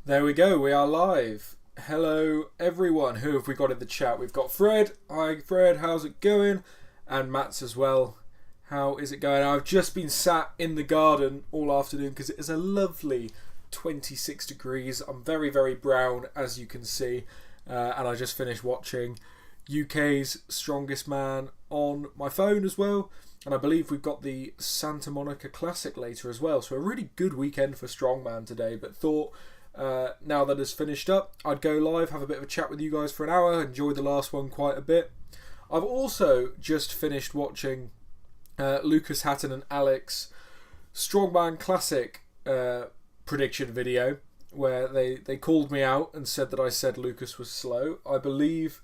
There we go, we are live. Hello everyone, who have we got in the chat? We've got Fred. Hi Fred, how's it going? And Matt's as well. How is it going? I've just been sat in the garden all afternoon because it is a lovely 26 degrees. I'm very, very brown, as you can see. And I just finished watching UK's Strongest Man on my phone as well. And I believe we've got the Santa Monica Classic later as well. So a really good weekend for Strongman today. But thought, now that it's finished up, I'd go live, have a bit of a chat with you guys for an hour. Enjoyed the last one quite a bit. I've also just finished watching Lucas Hatton and Alex Strongman Classic prediction video, where they called me out and said that I said Lucas was slow. I believe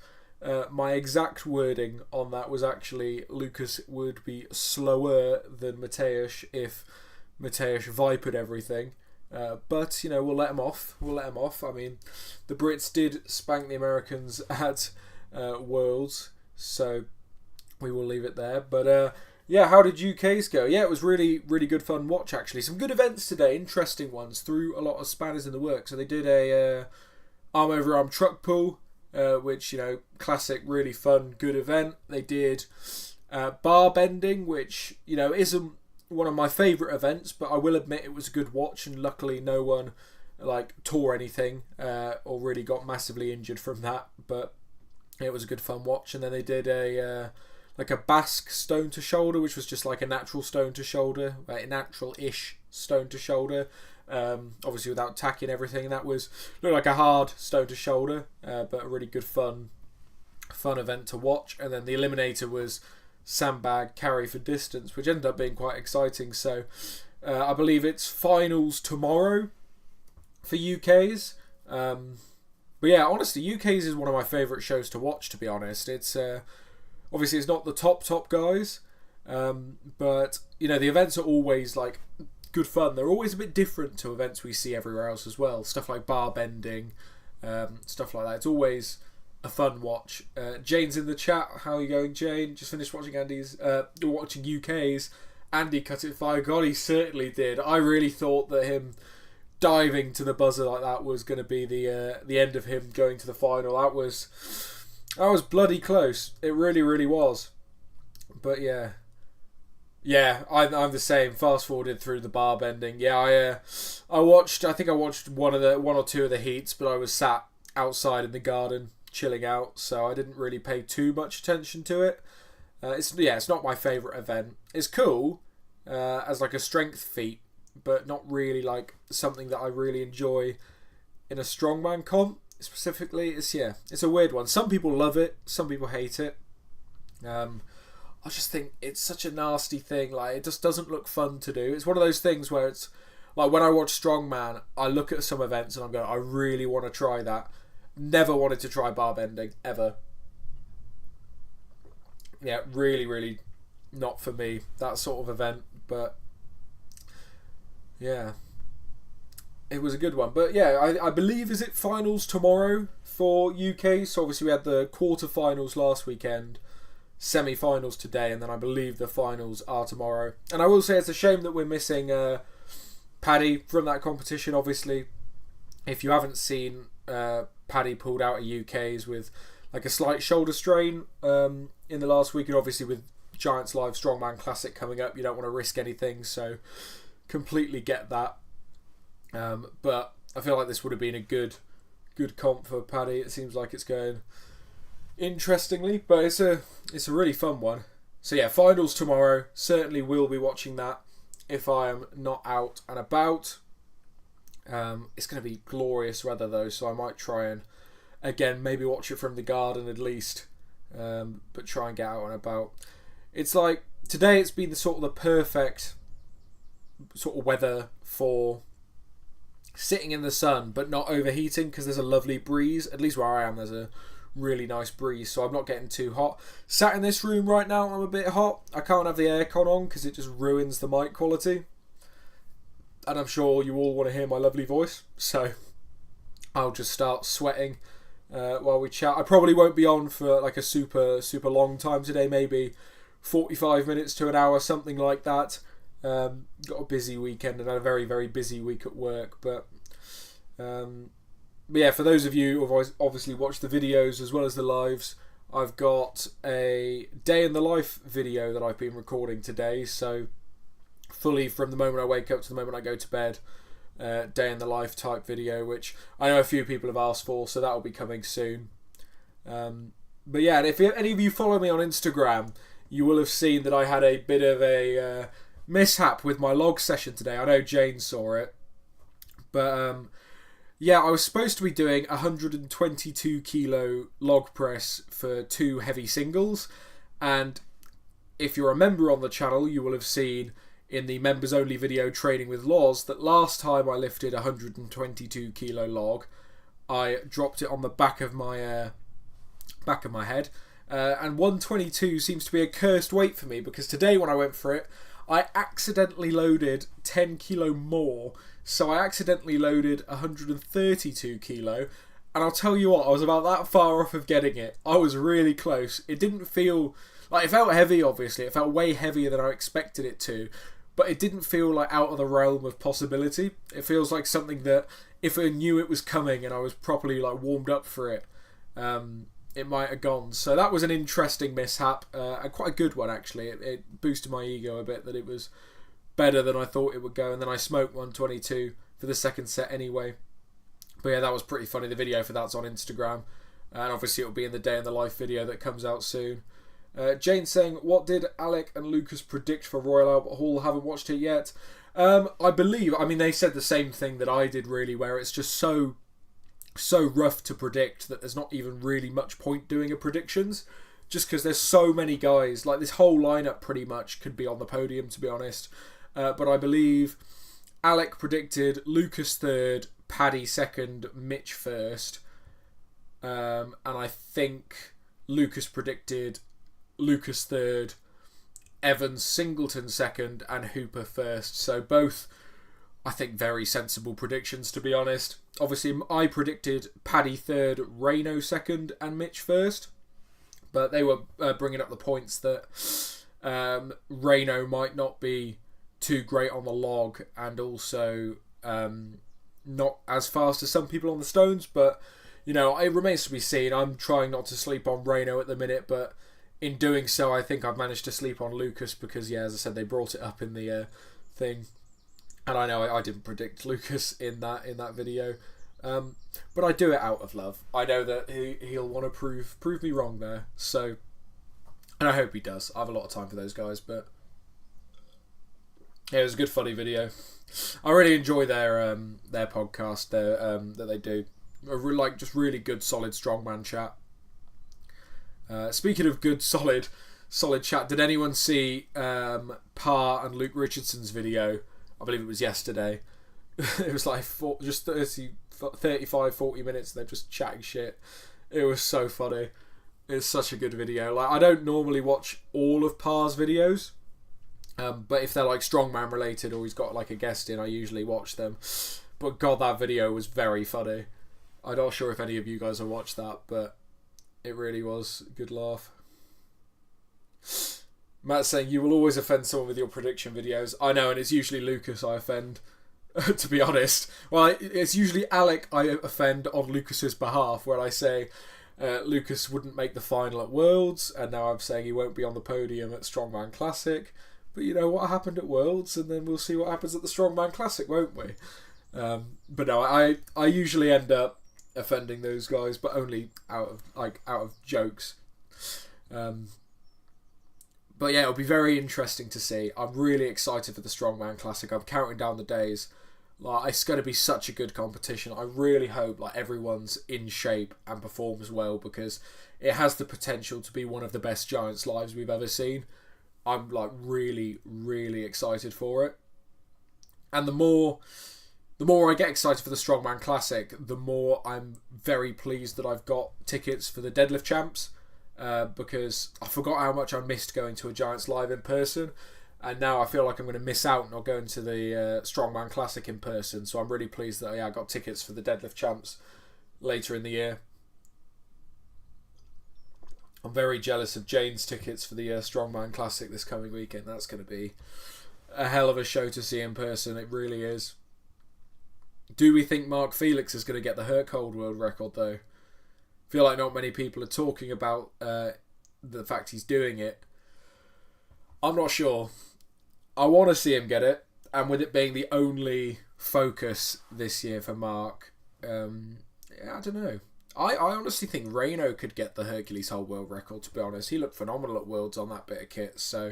my exact wording on that was actually Lucas would be slower than Mateusz if Mateusz vipered everything. But, you know, we'll let him off. I mean, the Brits did spank the Americans at Worlds, so we will leave it there. But, yeah, how did UK's go? Yeah, it was really, really good fun watch, actually. Some good events today, interesting ones. Threw a lot of spanners in the works. So they did a arm-over-arm truck pull, which, you know, classic, really fun, good event. They did bar bending, which, you know, isn't one of my favourite events, but I will admit it was a good watch, and luckily no one like tore anything or really got massively injured from that. But it was a good fun watch. And then they did a like a Basque stone to shoulder, which was just like a natural stone to shoulder, a natural-ish stone to shoulder, obviously without tacking everything. And that looked like a hard stone to shoulder, but a really good fun event to watch. And then the eliminator was sandbag carry for distance, which ended up being quite exciting. So I believe it's finals tomorrow for UK's. But yeah, honestly, UK's is one of my favourite shows to watch, to be honest. It's obviously it's not the top guys, but you know, the events are always like good fun. They're always a bit different to events we see everywhere else as well. Stuff like bar bending, stuff like that. It's always a fun watch. Jane's in the chat. How are you going, Jane? Just finished watching watching UK's. Andy cut it fire. God, he certainly did. I really thought that him diving to the buzzer like that was going to be the end of him going to the final. That was bloody close. It really, really was. But yeah, I'm the same. Fast forwarded through the bar bending. Yeah, I watched. I think I watched one or two of the heats, but I was sat outside in the garden chilling out, so I didn't really pay too much attention to it. It's not my favourite event. It's cool as like a strength feat, but not really like something that I really enjoy in a strongman comp specifically. It's a weird one. Some people love it, some people hate it. I just think it's such a nasty thing. Like, it just doesn't look fun to do. It's one of those things where it's like, when I watch Strongman, I look at some events and I'm going, I really want to try that. Never wanted to try bar bending ever. Yeah, really, really not for me, that sort of event. But yeah, it was a good one. But yeah, I believe, is it finals tomorrow for UK? So obviously we had the quarterfinals last weekend, semi-finals today, and then I believe the finals are tomorrow. And I will say it's a shame that we're missing Paddy from that competition. Obviously, if you haven't seen, Paddy pulled out a UK's with like a slight shoulder strain in the last week, and obviously with Giants Live Strongman Classic coming up, you don't want to risk anything, so completely get that. But I feel like this would have been a good comp for Paddy. It seems like it's going interestingly, but it's a really fun one. So yeah, finals tomorrow. Certainly will be watching that if I am not out and about. It's going to be glorious weather though, so I might try and again maybe watch it from the garden at least, but try and get out and about. It's like today it's been the perfect sort of weather for sitting in the sun but not overheating, because there's a lovely breeze. At least where I am, there's a really nice breeze, so I'm not getting too hot. Sat in this room right now, I'm a bit hot. I can't have the aircon on because it just ruins the mic quality, and I'm sure you all want to hear my lovely voice, so I'll just start sweating while we chat. I probably won't be on for like a super long time today, maybe 45 minutes to an hour, something like that. Got a busy weekend and a very, very busy week at work, but But yeah, for those of you who've obviously watched the videos as well as the lives, I've got a day in the life video that I've been recording today. So fully from the moment I wake up to the moment I go to bed, day in the life type video, which I know a few people have asked for, so that'll be coming soon. But yeah, and if any of you follow me on Instagram, you will have seen that I had a bit of a mishap with my log session today. I know Jane saw it, but yeah, I was supposed to be doing 122 kilo log press for 2 heavy singles, and if you're a member on the channel, you will have seen in the members only video Training with Loz that last time I lifted 122 kilo log, I dropped it on the back of my head, and 122 seems to be a cursed weight for me, because today when I went for it, I accidentally loaded 10 kilo more. So I accidentally loaded 132 kilo, and I'll tell you what, I was about that far off of getting it. I was really close. It didn't feel like, it felt heavy, obviously. It felt way heavier than I expected it to, but it didn't feel like out of the realm of possibility. It feels like something that if I knew it was coming and I was properly like warmed up for it, it might have gone. So that was an interesting mishap, and quite a good one actually. It boosted my ego a bit that it was better than I thought it would go, and then I smoked 122 for the second set anyway. But yeah, that was pretty funny. The video for that's on Instagram, and obviously it'll be in the day in the life video that comes out soon. Jane saying, what did Alec and Lucas predict for Royal Albert Hall? Haven't watched it yet. I believe, I mean, they said the same thing that I did really, where it's just so rough to predict that there's not even really much point doing a predictions, just because there's so many guys. Like, this whole lineup pretty much could be on the podium, to be honest. But I believe Alec predicted Lucas third, Paddy second, Mitch first. And I think Lucas predicted Lucas third, Evans Singleton second, and Hooper first. So both, I think, very sensible predictions, to be honest. Obviously, I predicted Paddy third, Reno second, and Mitch first. But they were bringing up the points that Reno might not be too great on the log, and also not as fast as some people on the stones, but you know, it remains to be seen. I'm trying not to sleep on Reno at the minute, but in doing so I think I've managed to sleep on Lucas, because yeah, as I said, they brought it up in the thing, and I know I didn't predict Lucas in that video, but I do it out of love. I know that he'll want to prove me wrong there, so, and I hope he does. I have a lot of time for those guys, but yeah, it was a good, funny video. I really enjoy their podcast that they do. Like, just really good, solid strongman chat. Speaking of good, solid chat, did anyone see Parr and Luke Richardson's video? I believe it was yesterday. It was like just 35, 40 minutes. They're just chatting shit. It was so funny. It's such a good video. Like, I don't normally watch all of Parr's videos. But if they're like strongman related or he's got like a guest in, I usually watch them. But God, that video was very funny. I'm not sure if any of you guys have watched that, but it really was a good laugh. Matt's saying, you will always offend someone with your prediction videos. I know, and it's usually Lucas I offend, to be honest. Well, it's usually Alec I offend on Lucas's behalf, where I say Lucas wouldn't make the final at Worlds, and now I'm saying he won't be on the podium at Strongman Classic. But you know what happened at Worlds, and then we'll see what happens at the Strongman Classic, won't we? But no, I usually end up offending those guys, but only out of jokes. But yeah, it'll be very interesting to see. I'm really excited for the Strongman Classic. I'm counting down the days. Like, it's going to be such a good competition. I really hope like everyone's in shape and performs well, because it has the potential to be one of the best Giants lives we've ever seen. I'm like really, really excited for it. And the more I get excited for the Strongman Classic, the more I'm very pleased that I've got tickets for the Deadlift Champs, because I forgot how much I missed going to a Giants live in person, and now I feel like I'm going to miss out not going to the Strongman Classic in person. So I'm really pleased that I got tickets for the Deadlift Champs later in the year. I'm very jealous of Jane's tickets for the Strongman Classic this coming weekend. That's going to be a hell of a show to see in person. It really is. Do we think Mark Felix is going to get the Herc-Hold world record, though? I feel like not many people are talking about the fact he's doing it. I'm not sure. I want to see him get it, and with it being the only focus this year for Mark, yeah, I don't know. I honestly think Reno could get the Hercules Hold world record, to be honest. He looked phenomenal at Worlds on that bit of kit, so,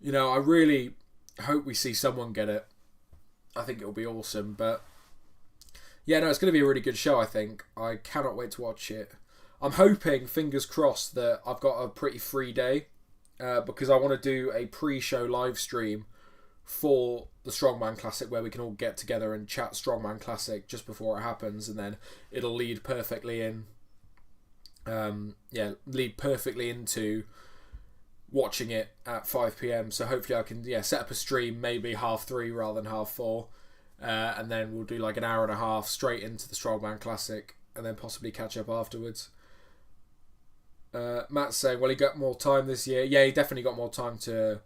you know, I really hope we see someone get it. I think it'll be awesome, but yeah, no, it's going to be a really good show, I think. I cannot wait to watch it. I'm hoping, fingers crossed, that I've got a pretty free day, because I want to do a pre-show live stream for the Strongman Classic where we can all get together and chat Strongman Classic just before it happens, and then it'll lead perfectly in. Lead perfectly into watching it at 5 PM. So hopefully I can set up a stream maybe 3:30 rather than 4:30, and then we'll do like an hour and a half straight into the Strongman Classic, and then possibly catch up afterwards. Matt's saying, well, he got more time this year. Yeah, he definitely got more time to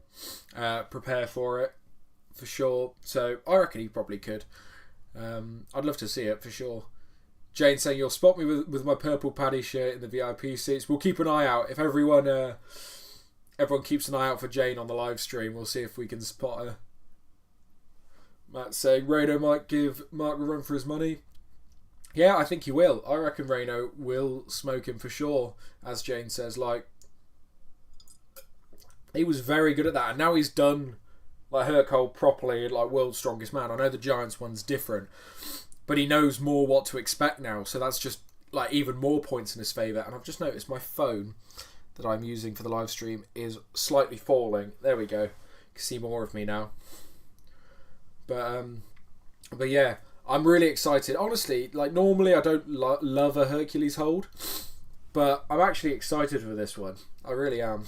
prepare for it, for sure. So I reckon he probably could. I'd love to see it, for sure. Jane saying, you'll spot me with my purple Paddy shirt in the VIP seats. We'll keep an eye out. If everyone keeps an eye out for Jane on the live stream, we'll see if we can spot her. Matt's saying, Reno might give Mark a run for his money. Yeah, I think he will. I reckon Reno will smoke him for sure, as Jane says. Like, he was very good at that, and now he's done like Herc-Hold properly, like World's Strongest Man. I know the Giants one's different, but he knows more what to expect now, so that's just like even more points in his favour. And I've just noticed my phone that I'm using for the live stream is slightly falling. There we go. You can see more of me now. But yeah, I'm really excited. Honestly, like normally I don't love a Hercules Hold, but I'm actually excited for this one. I really am.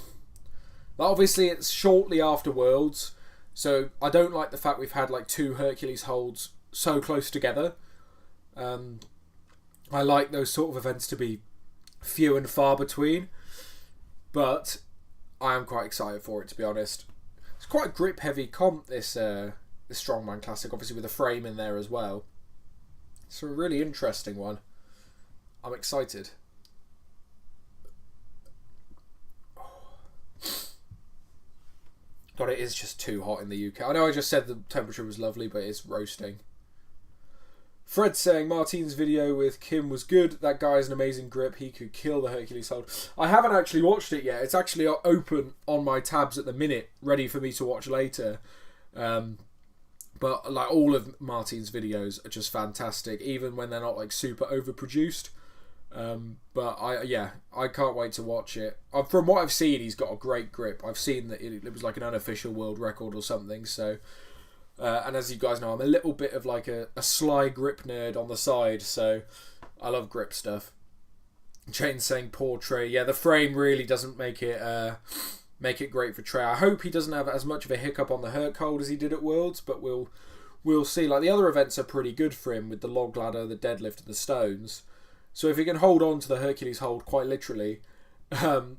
Like, obviously, it's shortly after Worlds, so I don't like the fact we've had like 2 Hercules Holds so close together. I like those sort of events to be few and far between, but I am quite excited for it, to be honest. It's quite a grip-heavy comp, this Strongman Classic, obviously with a frame in there as well. It's a really interesting one. I'm excited. God, it is just too hot in the UK. I know I just said the temperature was lovely, but it's roasting. Fred saying, Martine's video with Kim was good. That guy has an amazing grip. He could kill the Hercules Hold. I haven't actually watched it yet. It's actually open on my tabs at the minute, ready for me to watch later. But like all of Martine's videos are just fantastic, even when they're not like super overproduced. But I can't wait to watch it. From what I've seen, he's got a great grip. I've seen that it was like an unofficial world record or something. So, and as you guys know, I'm a little bit of like a sly grip nerd on the side. So, I love grip stuff. Jane's saying poor Trey. Yeah, the frame really doesn't make it great for Trey. I hope he doesn't have as much of a hiccup on the Herc-Hold as he did at Worlds, but we'll see. Like the other events are pretty good for him with the log ladder, the deadlift, and the stones. So if he can hold on to the Hercules Hold quite literally, then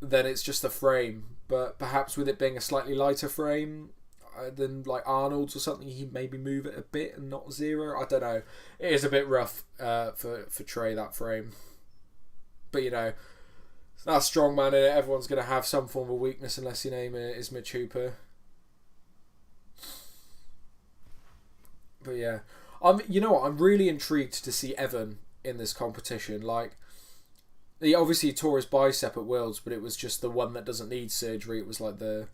it's just the frame. But perhaps with it being a slightly lighter frame than like Arnold's or something, he maybe move it a bit and not 0. I don't know. It is a bit rough for Trey, that frame. But you know, that's Strongman, and everyone's going to have some form of weakness unless your name is Mitch Hooper. But yeah, you know what? I'm really intrigued to see Evan in this competition. Like, he obviously tore his bicep at Worlds, but it was just the one that doesn't need surgery. It was like the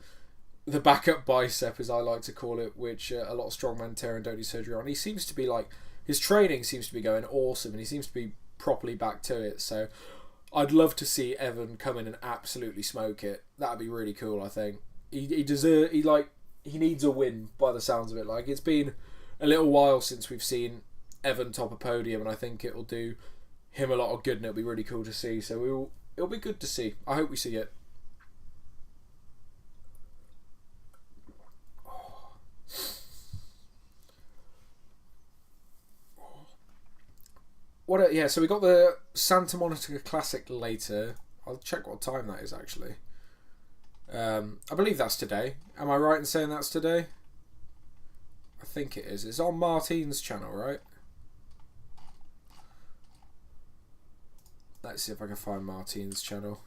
backup bicep, as I like to call it, which a lot of strongmen tear and don't need surgery on. He seems to be like, his training seems to be going awesome, and he seems to be properly back to it. So I'd love to see Evan come in and absolutely smoke it. That'd be really cool. I think he needs a win by the sounds of it. Like, it's been a little while since we've seen Evan top a podium, and I think it'll do him a lot of good, and it'll be really cool to see. So it'll be good to see. I hope we see it. So we got the Santa Monica Classic later. I'll check what time that is actually. I believe that's today. Am I right in saying that's today? I I think it is. It's on Martine's channel, right? Let's see if I can find Martine's channel.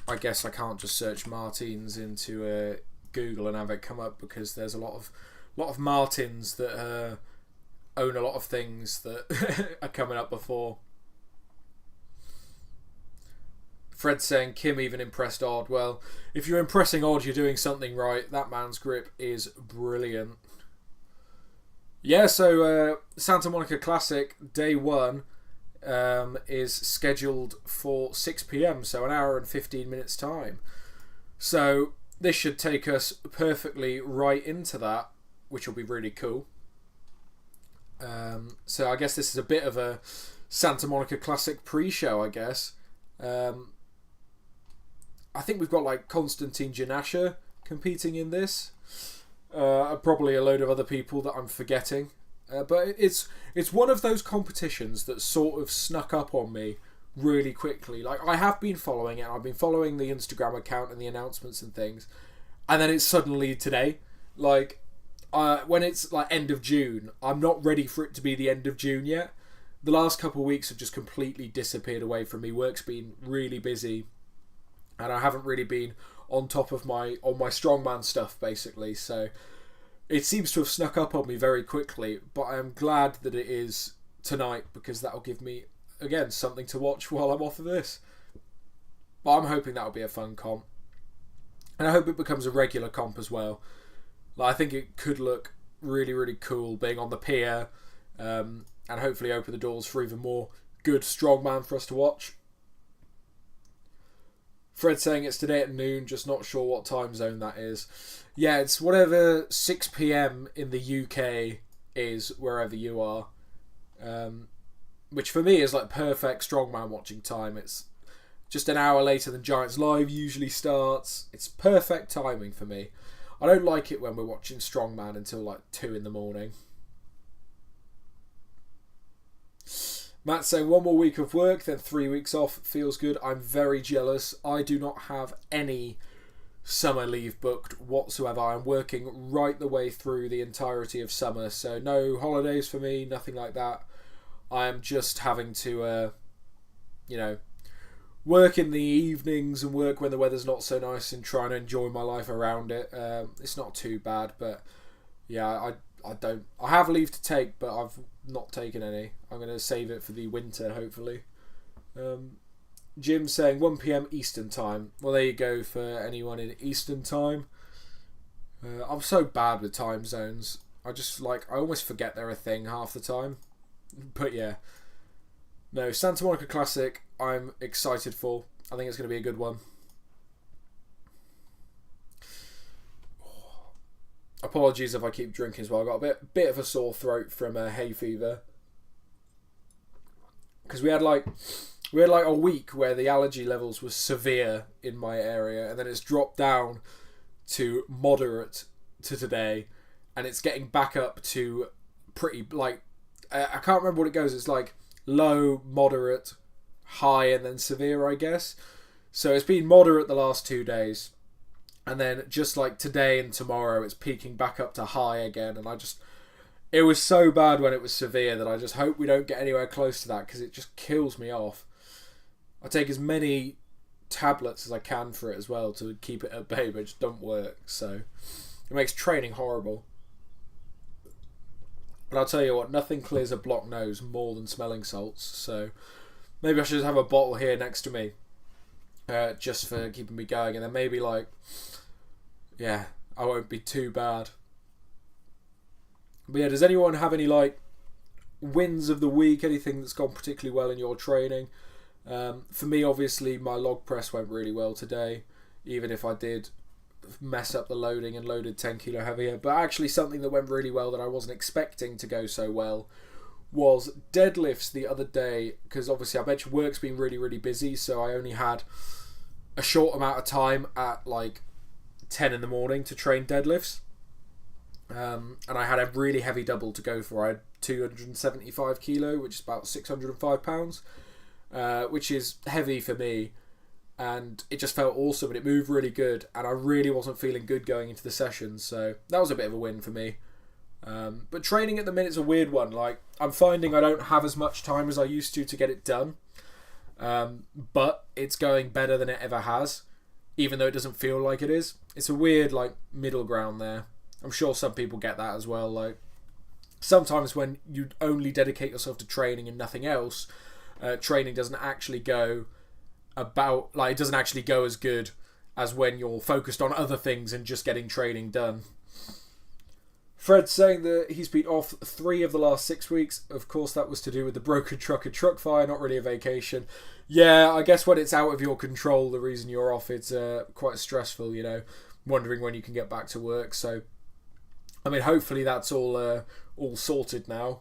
I guess I can't just search Martins into Google and have it come up, because there's a lot of Martins that own a lot of things that are coming up before. Fred saying Kim even impressed Odd. Well, if you're impressing Odd, you're doing something right. That man's grip is brilliant. Yeah, so Santa Monica Classic Day 1 is scheduled for 6 p.m, so an hour and 15 minutes time. So this should take us perfectly right into that, which will be really cool. So I guess this is a bit of a Santa Monica Classic pre-show, I guess. I think we've got like Konstantin Janasha competing in this. Probably a load of other people that I'm forgetting. But it's one of those competitions that sort of snuck up on me really quickly. Like, I have been following it. I've been following the Instagram account and the announcements and things. And then it's suddenly today. Like, when it's like end of June, I'm not ready for it to be the end of June yet. The last couple of weeks have just completely disappeared away from me. Work's been really busy. And I haven't really been on top of my strongman stuff, basically. So it seems to have snuck up on me very quickly, but I'm glad that it is tonight, because that'll give me, again, something to watch while I'm off of this. But I'm hoping that'll be a fun comp. And I hope it becomes a regular comp as well. Like, I think it could look really, really cool being on the pier, and hopefully open the doors for even more good strongman for us to watch. Fred saying it's today at noon, just not sure what time zone that is. Yeah, it's whatever 6 p.m. in the UK is, wherever you are. Which for me is like perfect strongman watching time. It's just an hour later than Giants Live usually starts. It's perfect timing for me. I don't like it when we're watching strongman until like 2 in the morning. Matt saying 1 more week of work, then 3 weeks off. Feels good. I'm very jealous. I do not have any summer leave booked whatsoever. I'm working right the way through the entirety of summer, so no holidays for me, nothing like that. I am just having to, work in the evenings and work when the weather's not so nice and trying to enjoy my life around it. It's not too bad, but yeah, I have leave to take, but I've not taken any. I'm going to save it for the winter, hopefully. Jim saying 1 p.m. Eastern time. Well, there you go for anyone in Eastern time. I'm so bad with time zones. I almost forget they're a thing half the time. But yeah. No, Santa Monica Classic, I'm excited for. I think it's going to be a good one. Apologies if I keep drinking as well. I got a bit of a sore throat from hay fever. Because we had like a week where the allergy levels were severe in my area, and then it's dropped down to moderate to today, and it's getting back up to pretty, like, I can't remember what it goes. It's like low, moderate, high, and then severe, I guess. So it's been moderate the last 2 days, and then just like today and tomorrow it's peaking back up to high again, and it was so bad when it was severe that I just hope we don't get anywhere close to that, because it just kills me off. I take as many tablets as I can for it as well to keep it at bay, but it just don't work, so it makes training horrible. But I'll tell you what, nothing clears a blocked nose more than smelling salts, so maybe I should just have a bottle here next to me, just for keeping me going, and then maybe I won't be too bad. But yeah, does anyone have any wins of the week, anything that's gone particularly well in your training? For me, obviously, my log press went really well today, even if I did mess up the loading and loaded 10 kilo heavier. But actually something that went really well that I wasn't expecting to go so well was deadlifts the other day, because obviously I bet work's been really, really busy, so I only had a short amount of time at 10 in the morning to train deadlifts. And I had a really heavy double to go for. I had 275 kilo, which is about 605 pounds. which is heavy for me. And it just felt awesome, and it moved really good, and I really wasn't feeling good going into the sessions, so that was a bit of a win for me. But training at the minute's a weird one. Like, I'm finding I don't have as much time as I used to get it done, but it's going better than it ever has, even though it doesn't feel like it is. It's a weird, like, middle ground there. I'm sure some people get that as well. Like, sometimes when you only dedicate yourself to training and nothing else, training doesn't actually go it doesn't actually go as good as when you're focused on other things and just getting training done. Fred's saying that he's been off 3 of the last 6 weeks. Of course, that was to do with the broken truck and truck fire, not really a vacation. Yeah, I guess when it's out of your control, the reason you're off, it's quite stressful, you know, wondering when you can get back to work. So, I mean, hopefully that's all sorted now.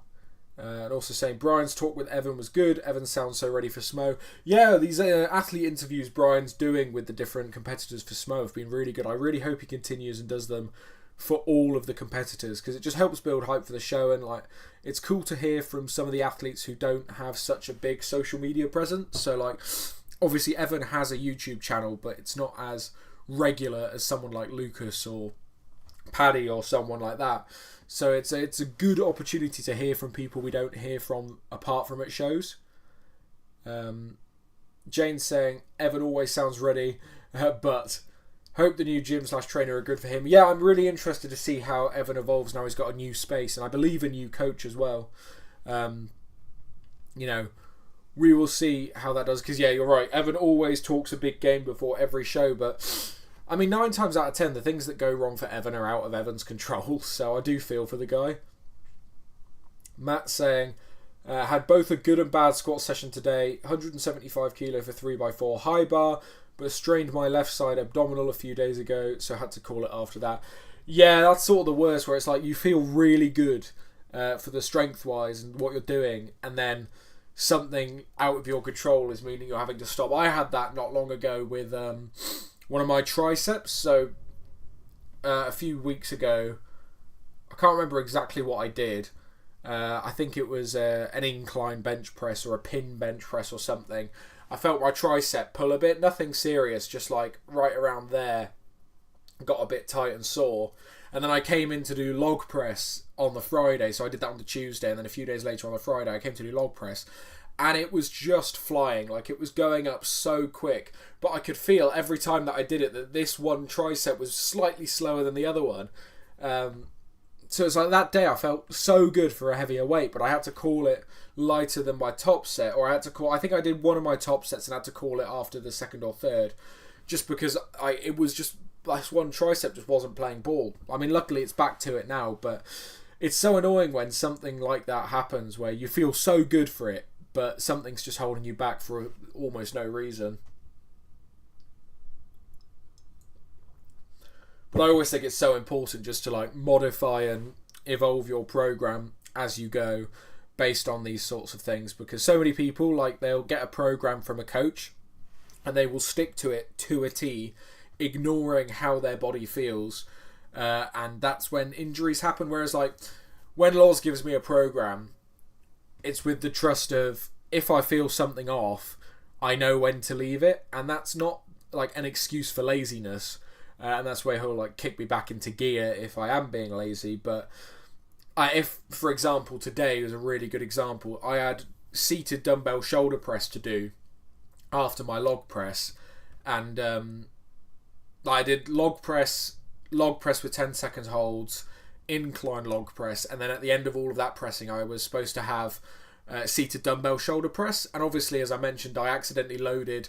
And also saying Brian's talk with Evan was good. Evan sounds so ready for SMO. Yeah, these athlete interviews Brian's doing with the different competitors for SMO have been really good. I really hope he continues and does them for all of the competitors, because it just helps build hype for the show. And like, it's cool to hear from some of the athletes who don't have such a big social media presence. So like, obviously Evan has a YouTube channel, but it's not as regular as someone like Lucas or Paddy or someone like that. So it's a good opportunity to hear from people we don't hear from apart from at shows. Jane's saying Evan always sounds ready, but hope the new gym/trainer are good for him. Yeah, I'm really interested to see how Evan evolves now he's got a new space, and I believe a new coach as well. You know, we will see how that does, because yeah, you're right. Evan always talks a big game before every show, but I mean, 9 times out of 10, the things that go wrong for Evan are out of Evan's control, so I do feel for the guy. Matt saying, had both a good and bad squat session today. 175 kilo for 3x4 high bar, but strained my left side abdominal a few days ago, so had to call it after that. Yeah, that's sort of the worst, where it's like you feel really good for the strength-wise and what you're doing, and then something out of your control is meaning you're having to stop. I had that not long ago with one of my triceps. So a few weeks ago, I can't remember exactly what I did. I think it was an incline bench press or a pin bench press or something. I felt my tricep pull a bit, nothing serious, just like right around there, got a bit tight and sore. And then I came in to do log press on the Friday, so I did that on the Tuesday, and then a few days later on the Friday I came to do log press. And it was just flying, like it was going up so quick. But I could feel every time that I did it that this one tricep was slightly slower than the other one. So it's like that day I felt so good for a heavier weight, but I had to call it lighter than my top set. Or I think I did one of my top sets and had to call it after the second or third. Just because it was just, this one tricep just wasn't playing ball. I mean, luckily it's back to it now, but it's so annoying when something like that happens where you feel so good for it, but something's just holding you back for almost no reason. But I always think it's so important just to like modify and evolve your program as you go based on these sorts of things, because so many people, like, they'll get a program from a coach and they will stick to it to a T, ignoring how their body feels, and that's when injuries happen. Whereas like when Laws gives me a program, it's with the trust of, if I feel something off, I know when to leave it, and that's not like an excuse for laziness, and that's where he'll like kick me back into gear if I am being lazy. But if, for example, today was a really good example, I had seated dumbbell shoulder press to do after my log press, and I did log press with 10 seconds holds, incline log press, and then at the end of all of that pressing I was supposed to have seated dumbbell shoulder press. And obviously, as I mentioned, I accidentally loaded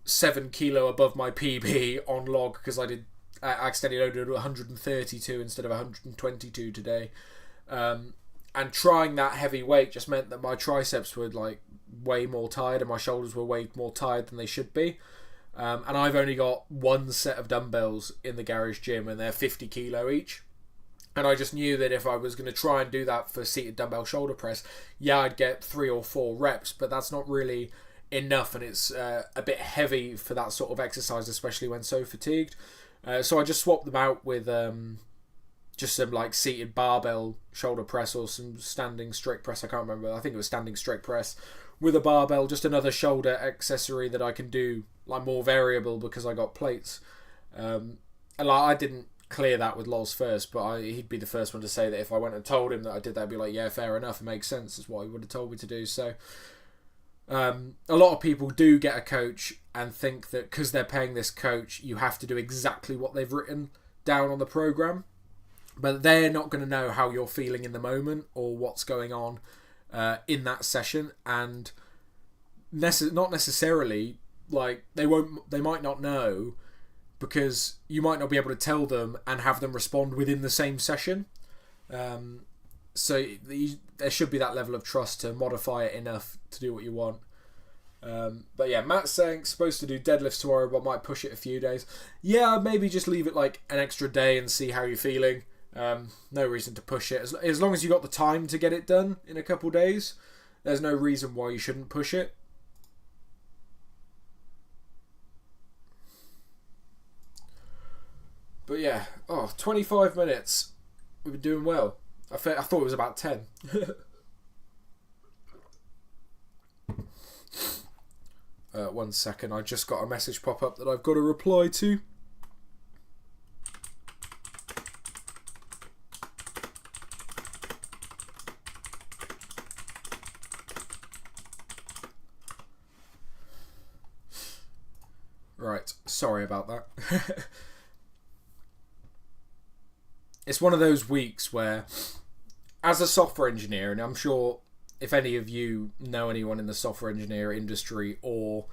7 kilo above my PB on log, because I accidentally loaded 132 instead of 122 today, and trying that heavy weight just meant that my triceps were like way more tired and my shoulders were way more tired than they should be. And I've only got one set of dumbbells in the garage gym, and they're 50 kilo each. And I just knew that if I was going to try and do that for seated dumbbell shoulder press, yeah, I'd get 3 or 4 reps, but that's not really enough, and it's a bit heavy for that sort of exercise, especially when so fatigued. So I just swapped them out with just some like seated barbell shoulder press or some standing strict press. I can't remember. I think it was standing strict press with a barbell, just another shoulder accessory that I can do like more variable because I got plates. And like I didn't clear that with Loz first, but he'd be the first one to say that if I went and told him that I did that, I'd be like, yeah, fair enough, it makes sense. It's what he would have told me to do. So a lot of people do get a coach and think that because they're paying this coach, you have to do exactly what they've written down on the program, but they're not going to know how you're feeling in the moment or what's going on in that session, and not necessarily like they might not know because you might not be able to tell them and have them respond within the same session. So there should be that level of trust to modify it enough to do what you want. But yeah, Matt's saying supposed to do deadlifts tomorrow, but might push it a few days. Yeah, maybe just leave it like an extra day and see how you're feeling. No reason to push it. As long as you got the time to get it done in a couple days, there's no reason why you shouldn't push it. But yeah, 25 minutes. We've been doing well. I thought it was about 10. 1 second, I just got a message pop up that I've got to reply to. Right, sorry about that. It's one of those weeks where, as a software engineer, and I'm sure if any of you know anyone in the software engineer industry or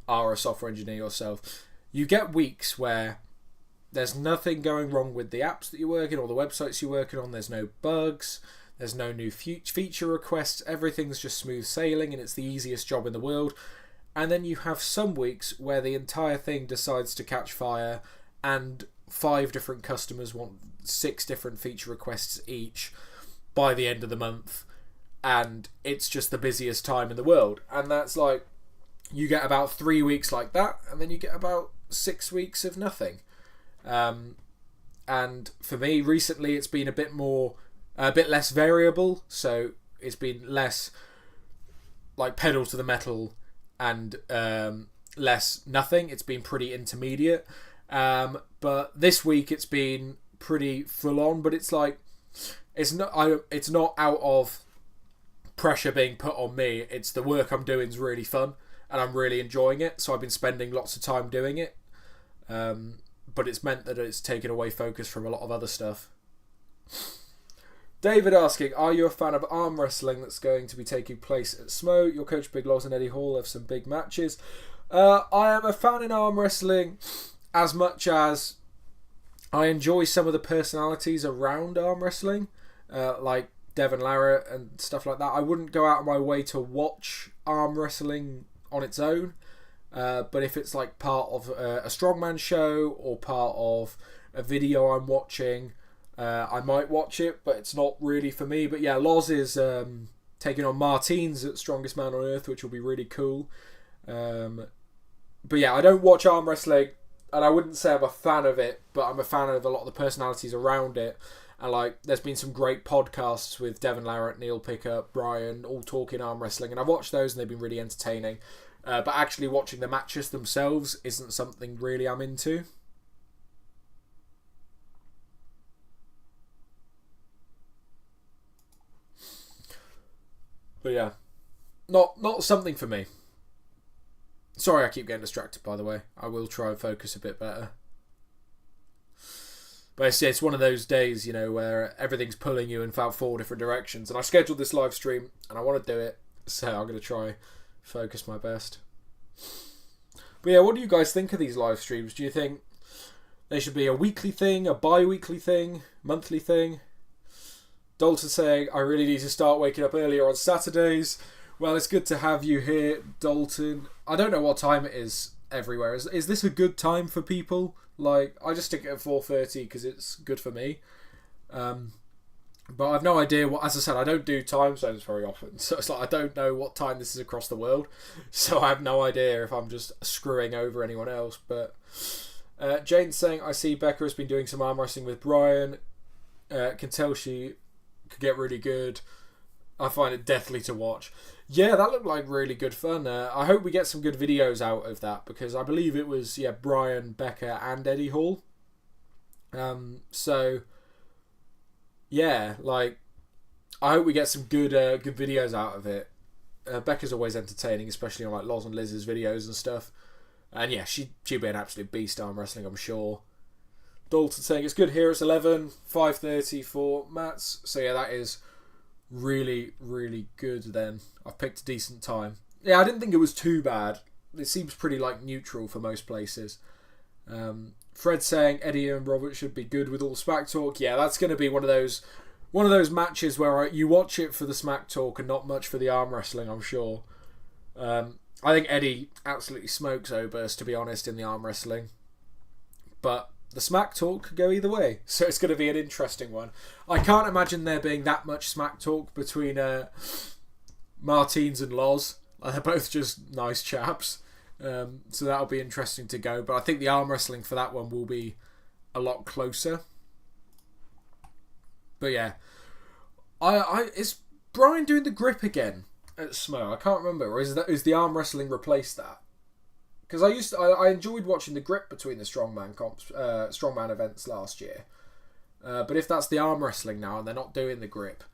are a software engineer yourself, you get weeks where there's nothing going wrong with the apps that you're working or the websites you're working on. There's no bugs, there's no new feature requests, everything's just smooth sailing and it's the easiest job in the world. And then you have some weeks where the entire thing decides to catch fire and 5 different customers want 6 different feature requests each by the end of the month, and it's just the busiest time in the world. And that's like, you get about 3 weeks like that, and then you get about 6 weeks of nothing. And for me recently it's been a bit less variable, so it's been less like pedal to the metal and less nothing. It's been pretty intermediate. But this week it's been pretty full on, but it's like it's not out of pressure being put on me. It's the work I'm doing is really fun and I'm really enjoying it, so I've been spending lots of time doing it. But it's meant that it's taken away focus from a lot of other stuff. David asking, are you a fan of arm wrestling that's going to be taking place at SMO? Your coach Big Loz and Eddie Hall have some big matches. I am a fan in arm wrestling as much as I enjoy some of the personalities around arm wrestling, like Devon Larratt and stuff like that. I wouldn't go out of my way to watch arm wrestling on its own, but if it's like part of a Strongman show or part of a video I'm watching, I might watch it, but it's not really for me. But yeah, Loz is taking on Martins at Strongest Man on Earth, which will be really cool. But yeah, I don't watch arm wrestling, and I wouldn't say I'm a fan of it, but I'm a fan of a lot of the personalities around it. And like, there's been some great podcasts with Devon Larratt, Neil Pickup, Brian, all talking arm wrestling, and I've watched those and they've been really entertaining. But actually watching the matches themselves isn't something really I'm into. But yeah, not something for me. Sorry, I keep getting distracted, by the way. I will try and focus a bit better. But it's one of those days, you know, where everything's pulling you in about 4 different directions. And I scheduled this live stream, and I want to do it, so I'm going to try focus my best. But yeah, what do you guys think of these live streams? Do you think they should be a weekly thing, a bi-weekly thing, monthly thing? Dalton saying, I really need to start waking up earlier on Saturdays. Well, it's good to have you here, Dalton. I don't know what time it is everywhere. Is this a good time for people? Like, I just stick it at 4:30 because it's good for me. But I've no idea what. As I said, I don't do time zones very often, so it's like I don't know what time this is across the world. So I have no idea if I'm just screwing over anyone else. But Jane's saying, I see Becca has been doing some arm wrestling with Brian. Can tell she could get really good. I find it deathly to watch. Yeah, that looked like really good fun. I hope we get some good videos out of that because I believe it was Brian, Becca, and Eddie Hall. So yeah, like I hope we get some good videos out of it. Becca's always entertaining, especially on like Loz and Liz's videos and stuff. And yeah, she'd be an absolute beast arm wrestling, I'm sure. Dalton saying it's good here. It's 11, 5:30 for Matt's. So yeah, that is really, really good then. I've picked a decent time. Yeah, I didn't think it was too bad. It seems pretty like neutral for most places. Fred saying Eddie and Robert should be good with all the smack talk. Yeah, that's going to be one of those matches where you watch it for the smack talk and not much for the arm wrestling, I'm sure. I think Eddie absolutely smokes Oberst, to be honest, in the arm wrestling. But the smack talk could go either way, so it's going to be an interesting one. I can't imagine there being that much smack talk between Martins and Loz. They're both just nice chaps. So that'll be interesting to go. But I think the arm wrestling for that one will be a lot closer. But yeah, is Brian doing the grip again at Smo? I can't remember. Or is the arm wrestling replaced that? Because I enjoyed watching the grip between the strongman events last year. But if that's the arm wrestling now and they're not doing the grip,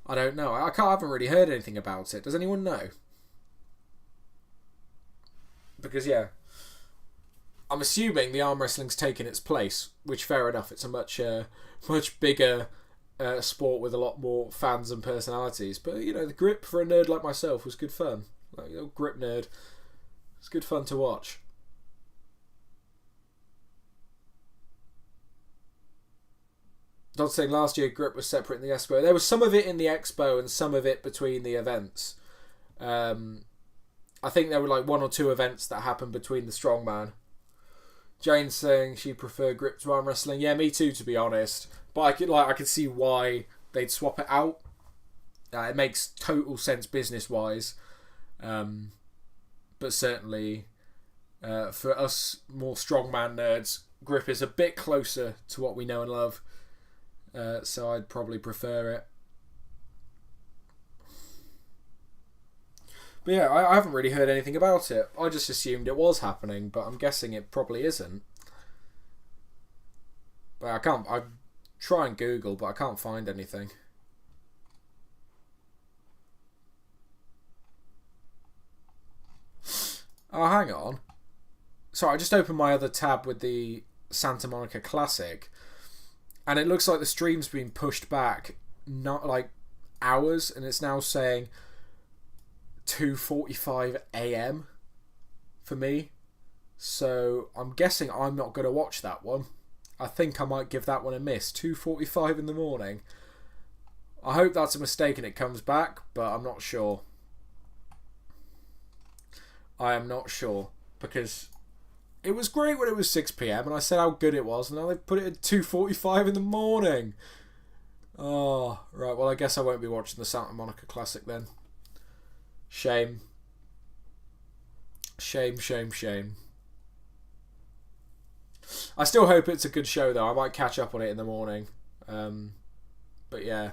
I don't know. I haven't really heard anything about it. Does anyone know? Because yeah, I'm assuming the arm wrestling's taken its place, which fair enough. It's a much bigger sport with a lot more fans and personalities. But you know, the grip for a nerd like myself was good fun. Like a grip nerd. It's good fun to watch. Not saying last year grip was separate in the Expo. There was some of it in the Expo and some of it between the events. I think there were like 1 or 2 events that happened between the Strongman. Jane saying she preferred grip to arm wrestling. Yeah, me too, to be honest. But I could see why they'd swap it out. It makes total sense business wise. But certainly, for us more strongman nerds, grip is a bit closer to what we know and love. So I'd probably prefer it. But yeah, I haven't really heard anything about it. I just assumed it was happening, but I'm guessing it probably isn't. But I try and Google, but I can't find anything. Oh, hang on. Sorry, I just opened my other tab with the Santa Monica Classic, and it looks like the stream's been pushed back, not like hours, and it's now saying 2:45 a.m. for me. So I'm guessing I'm not going to watch that one. I think I might give that one a miss. 2:45 in the morning. I hope that's a mistake and it comes back, but I'm not sure. I am not sure, because it was great when it was 6 p.m. and I said how good it was, and now they've put it at 2:45 in the morning. Oh, right, well I guess I won't be watching the Santa Monica Classic then. Shame. Shame, shame, shame. I still hope it's a good show though. I might catch up on it in the morning. But yeah,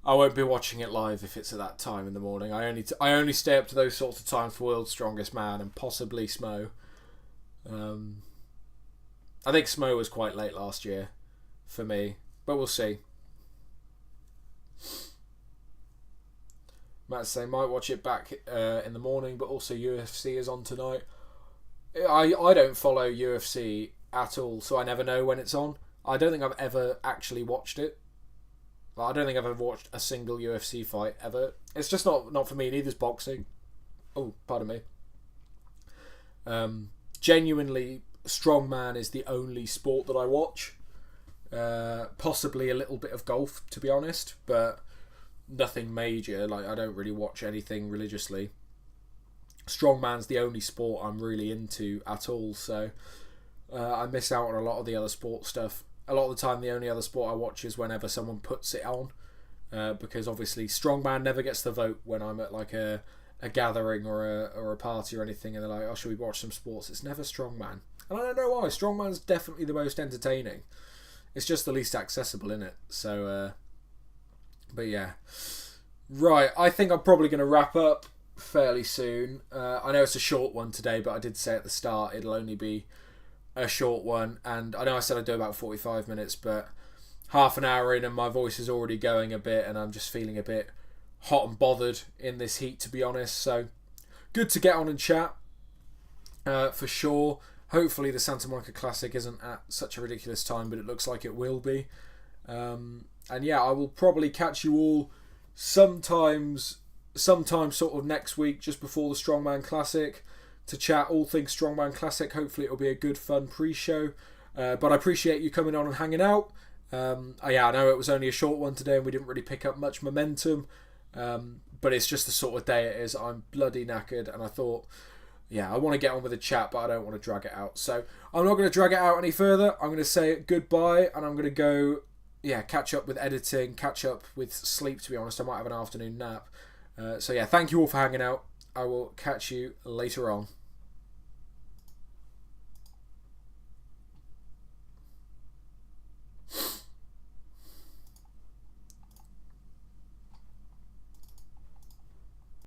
I won't be watching it live if it's at that time in the morning. I only stay up to those sorts of times for World's Strongest Man and possibly Smo. I think Smo was quite late last year for me, but we'll see. Matt's saying might watch it back in the morning, but also UFC is on tonight. I don't follow UFC at all, so I never know when it's on. I don't think I've ever actually watched it. I don't think I've ever watched a single UFC fight ever. It's just not for me. Neither's boxing. Oh, pardon me. Genuinely, strongman is the only sport that I watch. Possibly a little bit of golf, to be honest, but nothing major. Like I don't really watch anything religiously. Strongman's the only sport I'm really into at all, so I miss out on a lot of the other sport stuff. A lot of the time the only other sport I watch is whenever someone puts it on, because obviously strongman never gets the vote when I'm at like a gathering or a party or anything, and they're like, oh, should we watch some sports? It's never strongman, and I don't know why. Strongman's definitely the most entertaining. It's just the least accessible, innit? So but yeah, Right, I think I'm probably going to wrap up fairly soon. I know it's a short one today, but I did say at the start it'll only be a short one. And I know I said I'd do about 45 minutes, but half an hour in and my voice is already going a bit and I'm just feeling a bit hot and bothered in this heat, to be honest. So good to get on and chat, for sure. Hopefully the Santa Monica Classic isn't at such a ridiculous time, but it looks like it will be. And yeah, I will probably catch you all sometime sort of next week, just before the Strongman Classic, to chat all things Strongman Classic. Hopefully it'll be a good fun pre-show. But I appreciate you coming on and hanging out. I know it was only a short one today and we didn't really pick up much momentum. But it's just the sort of day it is. I'm bloody knackered and I thought, yeah, I want to get on with the chat, but I don't want to drag it out. So I'm not going to drag it out any further. I'm going to say goodbye and I'm going to go, catch up with editing, catch up with sleep, to be honest. I might have an afternoon nap. So yeah, thank you all for hanging out. I will catch you later on.